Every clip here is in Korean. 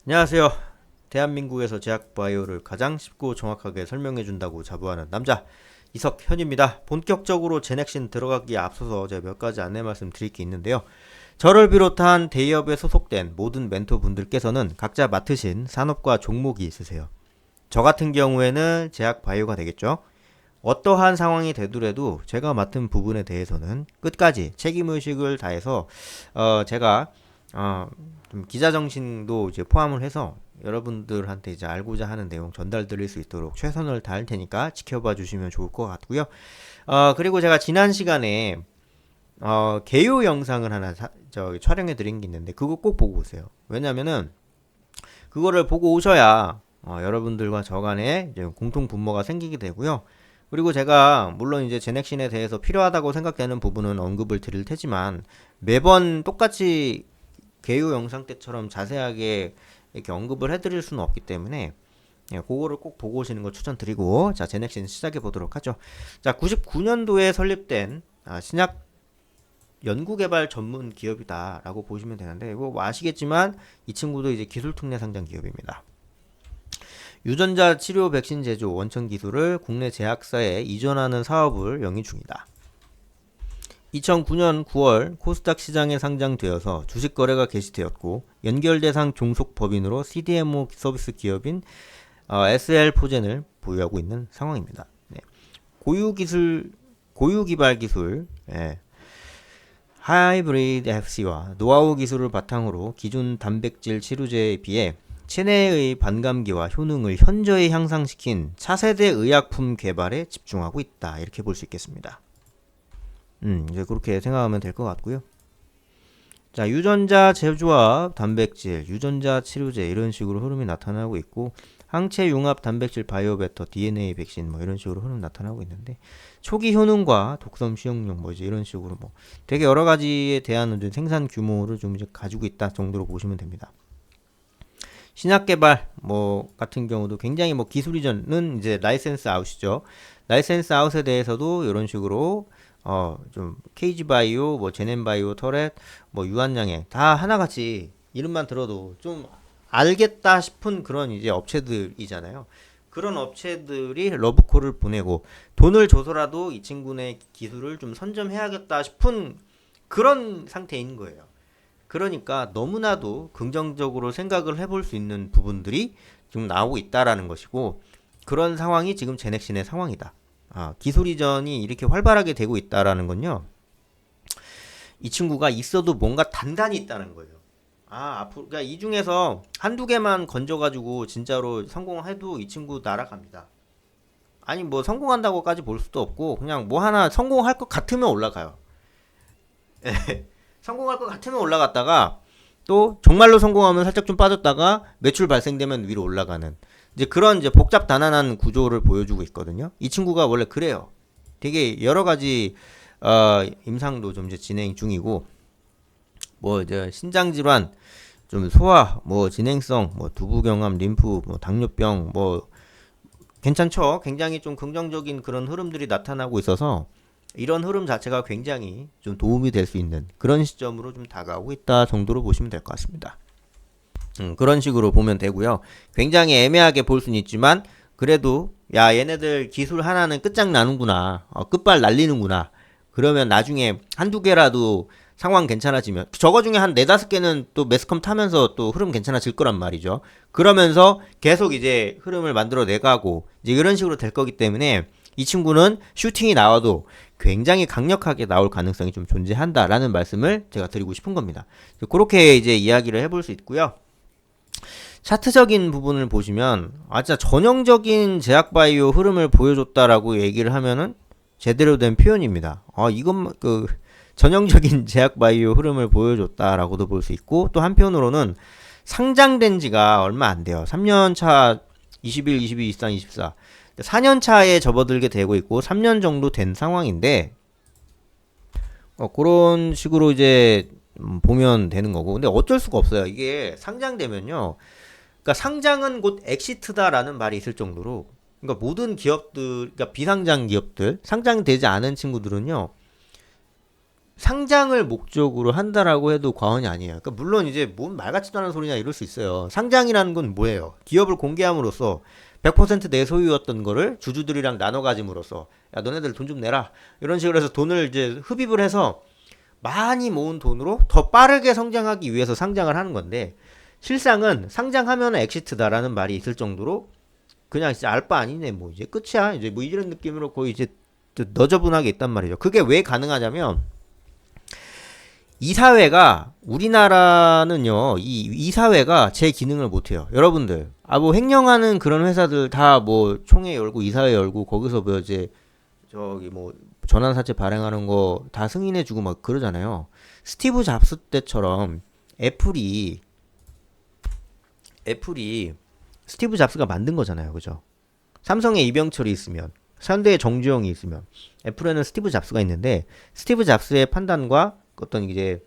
안녕하세요. 대한민국에서 제약바이오를 가장 쉽고 정확하게 설명해준다고 자부하는 남자 이석현입니다. 본격적으로 제넥신 들어가기에 앞서서 제가 몇 가지 안내 말씀 드릴 게 있는데요. 저를 비롯한 대기업에 소속된 모든 멘토분들께서는 각자 맡으신 산업과 종목이 있으세요. 저 같은 경우에는 제약바이오가 되겠죠. 어떠한 상황이 되더라도 제가 맡은 부분에 대해서는 끝까지 책임의식을 다해서 제가 좀 기자 정신도 이제 포함을 해서 여러분들한테 이제 알고자 하는 내용 전달 드릴 수 있도록 최선을 다할 테니까 지켜봐 주시면 좋을 것 같고요. 그리고 제가 지난 시간에 개요 영상을 하나 촬영해 드린 게 있는데 그거 꼭 보고 오세요. 왜냐면은 그거를 보고 오셔야 여러분들과 저 간에 이제 공통 분모가 생기게 되고요. 그리고 제가 물론 이제 제넥신에 대해서 필요하다고 생각되는 부분은 언급을 드릴 테지만 매번 똑같이 개요 영상 때처럼 자세하게 이렇게 언급을 해드릴 수는 없기 때문에 그거를 꼭 보고 오시는 걸 추천드리고, 자, 제넥신 시작해 보도록 하죠. 자, 99년도에 설립된 신약 연구개발 전문 기업이다라고 보시면 되는데, 이거 뭐 아시겠지만 이 친구도 이제 기술특례 상장 기업입니다. 유전자 치료 백신 제조 원천 기술을 국내 제약사에 이전하는 사업을 영위 중이다. 2009년 9월 코스닥 시장에 상장되어서 주식 거래가 개시되었고, 연결 대상 종속 법인으로 CDMO 서비스 기업인 SL포젠을 보유하고 있는 상황입니다. 네. 고유 기발 기술, 하이브리드 FC와 노하우 기술을 바탕으로 기존 단백질 치료제에 비해 체내의 반감기와 효능을 현저히 향상시킨 차세대 의약품 개발에 집중하고 있다. 이렇게 볼 수 있겠습니다. 이제 그렇게 생각하면 될 것 같고요. 자, 유전자 제조와 단백질, 유전자 치료제 이런 식으로 흐름이 나타나고 있고, 항체 융합 단백질 바이오베터, DNA 백신 뭐 이런 식으로 흐름 나타나고 있는데, 초기 효능과 독성 시용용 뭐 이제 이런 식으로 뭐 되게 여러 가지에 대한 생산 규모를 좀 이제 가지고 있다 정도로 보시면 됩니다. 신약 개발 뭐 같은 경우도 굉장히 뭐 기술 이전은 이제 라이센스 아웃이죠. 라이센스 아웃에 대해서도 이런 식으로 좀 케이지 바이오, 뭐 제넨 바이오, 터렛, 뭐 유한양행 다 하나같이 이름만 들어도 좀 알겠다 싶은 그런 이제 업체들이잖아요. 그런 업체들이 러브콜을 보내고 돈을 줘서라도 이 친구네 기술을 좀 선점해야겠다 싶은 그런 상태인 거예요. 그러니까 너무나도 긍정적으로 생각을 해볼 수 있는 부분들이 지금 나오고 있다라는 것이고, 그런 상황이 지금 제넥신의 상황이다. 기술 이전이 이렇게 활발하게 되고 있다라는 건요, 이 친구가 있어도 뭔가 단단히 있다는 거예요. 앞으로, 그러니까 이 중에서 한두 개만 건져가지고 진짜로 성공해도 이 친구 날아갑니다. 아니, 뭐 성공한다고까지 볼 수도 없고, 그냥 뭐 하나 성공할 것 같으면 올라가요. 성공할 것 같으면 올라갔다가 또 정말로 성공하면 살짝 좀 빠졌다가 매출 발생되면 위로 올라가는 이제 그런 이제 복잡 단단한 구조를 보여주고 있거든요. 이 친구가 원래 그래요. 되게 여러 가지 임상도 좀 이제 진행 중이고, 뭐 이제 신장 질환, 좀 소화, 뭐 진행성, 뭐 두부경함, 림프, 뭐 당뇨병, 뭐 괜찮죠. 굉장히 좀 긍정적인 그런 흐름들이 나타나고 있어서 이런 흐름 자체가 굉장히 좀 도움이 될 수 있는 그런 시점으로 좀 다가오고 있다 정도로 보시면 될 것 같습니다. 그런 식으로 보면 되고요. 굉장히 애매하게 볼 수는 있지만 그래도 야, 얘네들 기술 하나는 끝장나는구나, 끝발 날리는구나, 그러면 나중에 한두 개라도 상황 괜찮아지면 저거 중에 한 네다섯 개는 또 매스컴 타면서 또 흐름 괜찮아질 거란 말이죠. 그러면서 계속 이제 흐름을 만들어 내가고 이제 이런 식으로 될 거기 때문에 이 친구는 슈팅이 나와도 굉장히 강력하게 나올 가능성이 좀 존재한다라는 말씀을 제가 드리고 싶은 겁니다. 그렇게 이제 이야기를 해볼 수 있고요. 차트적인 부분을 보시면 진짜 전형적인 제약바이오 흐름을 보여줬다라고 얘기를 하면은 제대로 된 표현입니다. 이건 그 전형적인 제약바이오 흐름을 보여줬다라고도 볼 수 있고, 또 한편으로는 상장된 지가 얼마 안 돼요. 3년 차 21, 22, 23, 24 4년 차에 접어들게 되고 있고 3년 정도 된 상황인데, 그런 식으로 이제 보면 되는 거고, 근데 어쩔 수가 없어요. 이게 상장되면요, 그러니까 상장은 곧 엑시트다라는 말이 있을 정도로, 그러니까 모든 기업들, 그러니까 비상장 기업들, 상장되지 않은 친구들은요, 상장을 목적으로 한다라고 해도 과언이 아니에요. 그러니까 물론 이제 뭔 말 같지도 않은 소리냐 이럴 수 있어요. 상장이라는 건 뭐예요? 기업을 공개함으로써 100% 내 소유였던 거를 주주들이랑 나눠 가짐으로써 야 너네들 돈 좀 내라 이런 식으로 해서 돈을 이제 흡입을 해서 많이 모은 돈으로 더 빠르게 성장하기 위해서 상장을 하는 건데 실상은 상장하면 엑시트다라는 말이 있을 정도로 그냥 진짜 알바 아니네 뭐 이제 끝이야 이제 뭐 이런 느낌으로 거의 이제 너저분하게 있단 말이죠. 그게 왜 가능하냐면 이 사회가 우리나라는요 이 사회가 제 기능을 못해요. 여러분들 뭐 횡령하는 그런 회사들 다 뭐 총회 열고 이사회 열고 거기서 뭐 이제 저기 뭐 전환사채 발행하는 거 다 승인해주고 막 그러잖아요. 스티브 잡스 때처럼 애플이 스티브 잡스가 만든 거잖아요. 그죠? 삼성에 이병철이 있으면 현대에 정주영이 있으면 애플에는 스티브 잡스가 있는데 스티브 잡스의 판단과 어떤 이제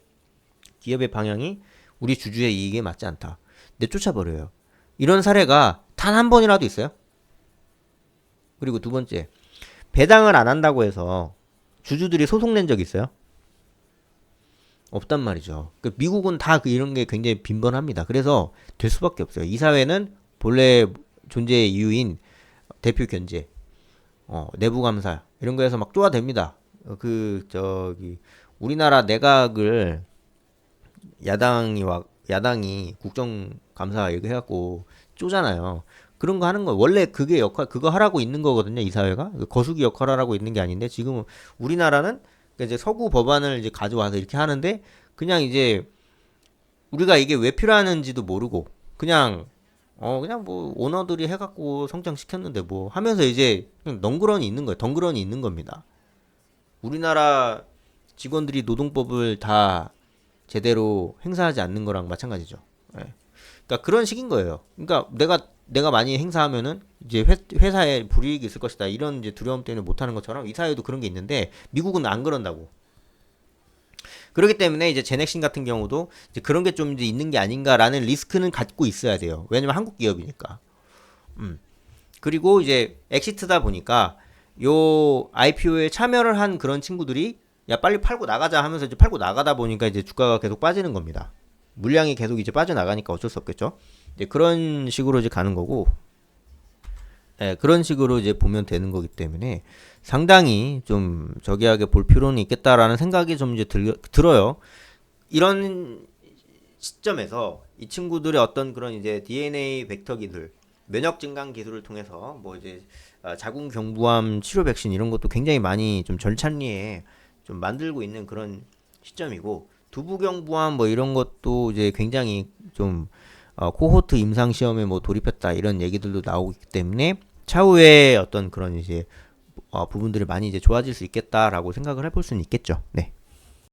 기업의 방향이 우리 주주의 이익에 맞지 않다. 내쫓아버려요. 이런 사례가 단 한 번이라도 있어요? 그리고 두 번째, 배당을 안 한다고 해서 주주들이 소송 낸 적 있어요? 없단 말이죠. 미국은 다 이런 게 굉장히 빈번합니다. 그래서 될 수밖에 없어요. 이 사회는 본래 존재의 이유인 대표 견제, 내부 감사 이런 거에서 막 쪼아댑니다. 우리나라 내각을 야당이 국정감사 이거 해갖고 쪼잖아요. 그런 거 하는 거 원래 그게 그거 하라고 있는 거거든요. 이 사회가 거수기 역할을 하고 있는 게 아닌데 지금 우리나라는 이제 서구 법안을 이제 가져와서 이렇게 하는데 그냥 이제 우리가 이게 왜 필요하는지도 모르고 그냥 뭐 오너들이 해갖고 성장시켰는데 뭐 하면서 이제 그냥 덩그러니 있는 거예요. 덩그러니 있는 겁니다. 우리나라 직원들이 노동법을 다 제대로 행사하지 않는 거랑 마찬가지죠. 예. 그러니까 그런 식인 거예요. 그러니까 내가 많이 행사하면은 이제 회사에 불이익이 있을 것이다. 이런 이제 두려움 때문에 못 하는 것처럼 이 사회도 그런 게 있는데 미국은 안 그런다고. 그렇기 때문에 이제 제넥신 같은 경우도 이제 그런 게 좀 이제 있는 게 아닌가라는 리스크는 갖고 있어야 돼요. 왜냐면 한국 기업이니까. 그리고 이제 엑시트다 보니까 요 IPO에 참여를 한 그런 친구들이 야 빨리 팔고 나가자 하면서 이제 팔고 나가다 보니까 이제 주가가 계속 빠지는 겁니다. 물량이 계속 이제 빠져나가니까 어쩔 수 없겠죠. 이제 그런 식으로 이제 가는 거고, 예, 그런 식으로 이제 보면 되는 거기 때문에 상당히 좀 저기하게 볼 필요는 있겠다라는 생각이 좀 이제 들어요. 이런 시점에서 이 친구들의 어떤 그런 이제 DNA 벡터 기술, 면역 증강 기술을 통해서 뭐 이제 자궁 경부암 치료 백신 이런 것도 굉장히 많이 좀 절찬리에 좀 만들고 있는 그런 시점이고 두부경부암 뭐 이런 것도 이제 굉장히 좀 코호트 임상 시험에 뭐 돌입했다 이런 얘기들도 나오고 있기 때문에 차후에 어떤 그런 이제 부분들이 많이 이제 좋아질 수 있겠다라고 생각을 해볼 수는 있겠죠. 네.